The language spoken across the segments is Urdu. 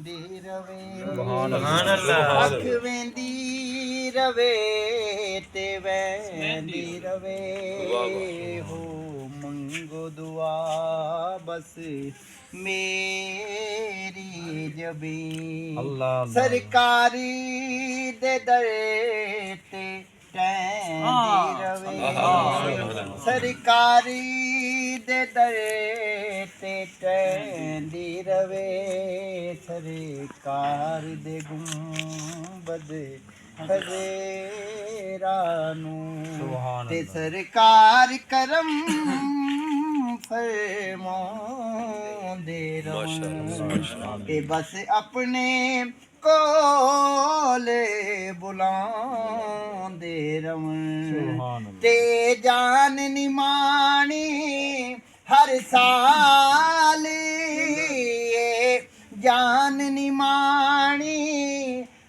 ਵਹਿੰਦੀ ਰਵੇ ਸੁਭਾਨ ਅੱਲਾਹ ਅੱਖ ਵਹਿੰਦੀ ਰਵੇ ਤੇ ਵਹਿੰਦੀ ਰਵੇ ਹੋ ਮੰਗੋ ਦੁਆ ਬਸ ਮੇਰੀ ਜਬੀ ਅੱਲਾਹ ਸਰਕਾਰੀ ਦੇ ਦਰ ਤੇ ਟਹਿੰਦੀ ਰਵੇ ਸਰਕਾਰੀ ਦੇ ਦਰ ਤੇ ਟਹਿੰਦੀ ਰਵੇ ਸਰਕਾਰ ਦੇ ਗੁੰਬਦ ਖਜ਼ੇਰਾ ਨੂੰ ਤੇ ਸਰਕਾਰ ਕਰਮ ਫਰਮਾਉਂਦੇ ਰਹੋ ਤੇ ਬਸ ਆਪਣੇ ਕੋਲੇ ਬੁਲਾਉਂਦੇ ਰਵਣ ਤੇ ਜਾਨ ਨਿਮਾਣੀ ਹਰ ਸਾਲ ਜਾਨ ਨਿਮਾਣੀ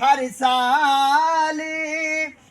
ਹਰ ਸਾਲ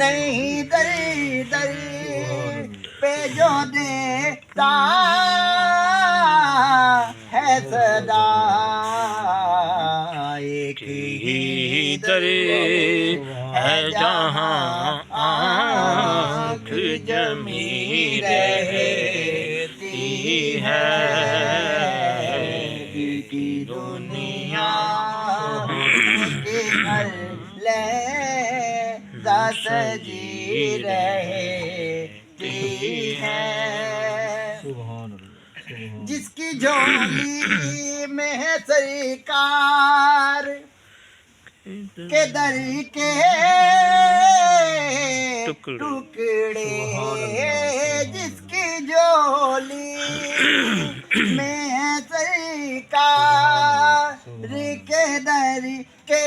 نہیں دری دری پہ جو دیتا ہے صدا ایک ہی در ہے جہاں آنکھ جمی رہتی ہے دل کی دنیا کے ہر لہجہ سجی رہتی ہے جس کی جھولی میں ہے سرکار کے در کے ٹکڑے جس کی جھولی میں ہے سرکار کے در کے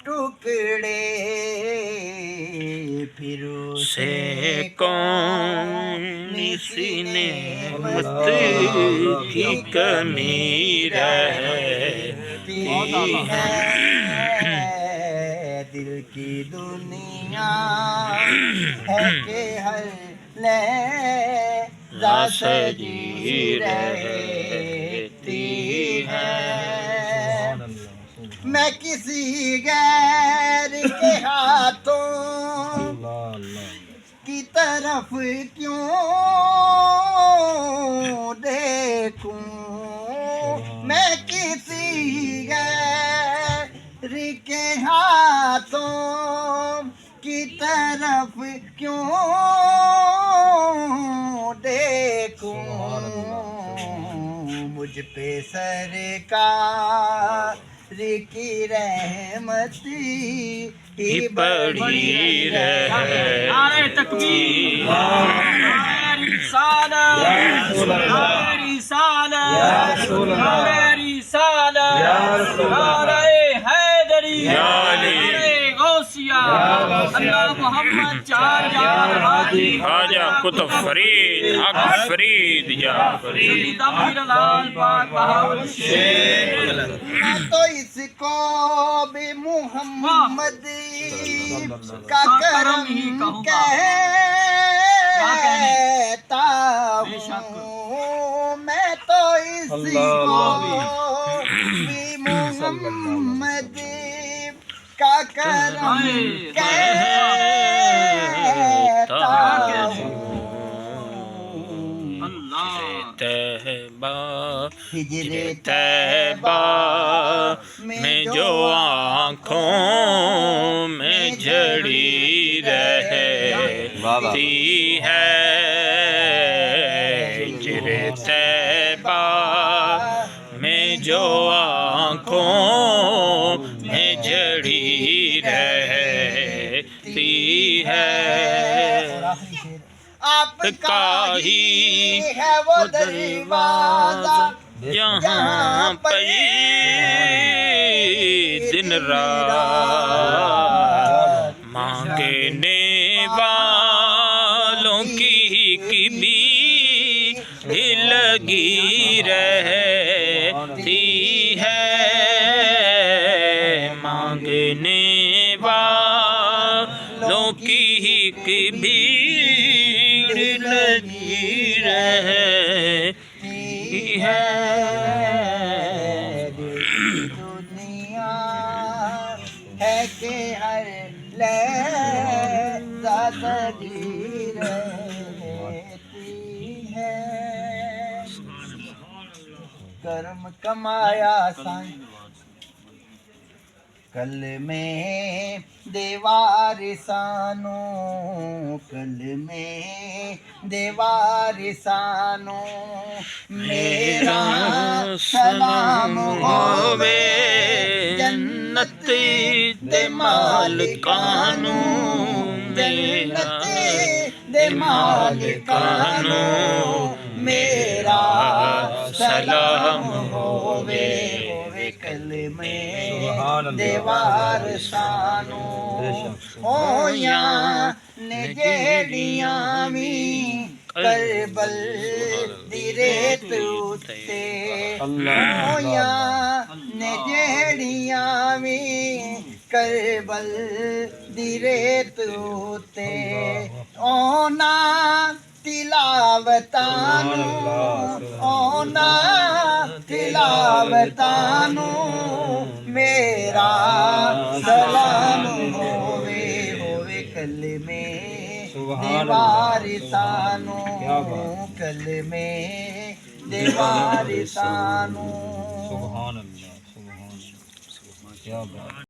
ٹکڑے پھر سے کون سی نعمت کی کمی رہتی ہے دل کی دنیا ہے کہ ہر لہجہ سجی رہتی ہے میں کسی غیر کے ہاتھوں کی طرف کیوں دیکھوں میں کسی غیر کے ہاتھوں کی طرف کیوں دیکھوں مجھ پہ سرکار کی رحمتی ہی بڑی رہے نعرہ تکبیر نعرہ رسالت نعرہ رسالت نعرہ رسالت نعرہ حیدری نعرہ غوثیہ اللہ محمد چار جان حاجی خواجہ قطب فرید حق فرید یا فرید دمیر لال پاک بہاول میں تو اس کو بھی محمد کا کرم ہی کہوں گا کہتا ہوں میں تو اس کو بھی محمد کا کرم کہتا ہوں طیبہ ہجر طیبہ میں جو آنکھوں میں جھڑی رہتی ہے ہجر طیبہ میں جو آنکھوں میں جھڑی رہتی ہے آپ کا ہی ہے وہ دروازہ جہاں پہ دن رات مانگنے والوں کی بھی لگی رہتی ہے مانگنے والوں کی بھی لگی رہتی ہے دنیا ہے کہ ہر لہجہ سجی رہتی ہے کرم کمایا سائیں کل میں دیوار سانو کل میں دیوار سانو میرا سلام ہووے جنت دے مالکانو جنت دے مالکانو میرا سلام ہووے کلمے دیوار سانو ہویاں نے جیڑیاں وی کربل دی ریت اتے ہویاں نے جیڑیاں وی کربل دی ریت اتے اونا تلاوتانو اونا تلاوتانو میرا سلام ہووے کلمے دے وارثانو کلمے دے وارثانو سبحان اللہ سبحان اللہ کیا بات